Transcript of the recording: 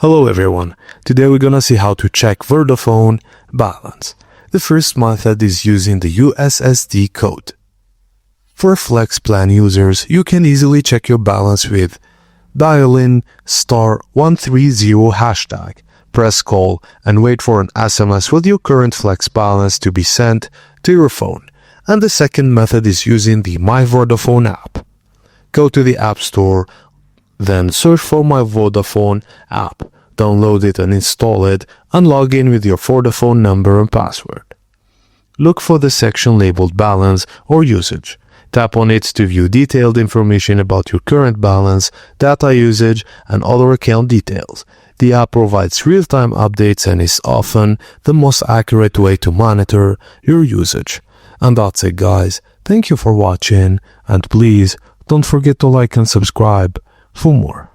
Hello everyone, today we're gonna see how to check Vodafone balance. The first method is using the USSD code. For Flex Plan users, you can easily check your balance with dial in *130 hashtag, press call and wait for an SMS with your current Flex balance to be sent to your phone. And the second method is using the My Vodafone app. Go to the App Store, then search for My Vodafone app, download it and install it, and log in with your Vodafone number and password. Look for the section labeled Balance or Usage. Tap on it to view detailed information about your current balance, data usage, and other account details. The app provides real-time updates and is often the most accurate way to monitor your usage. And that's it, guys. Thank you for watching, and please don't forget to like and subscribe for more.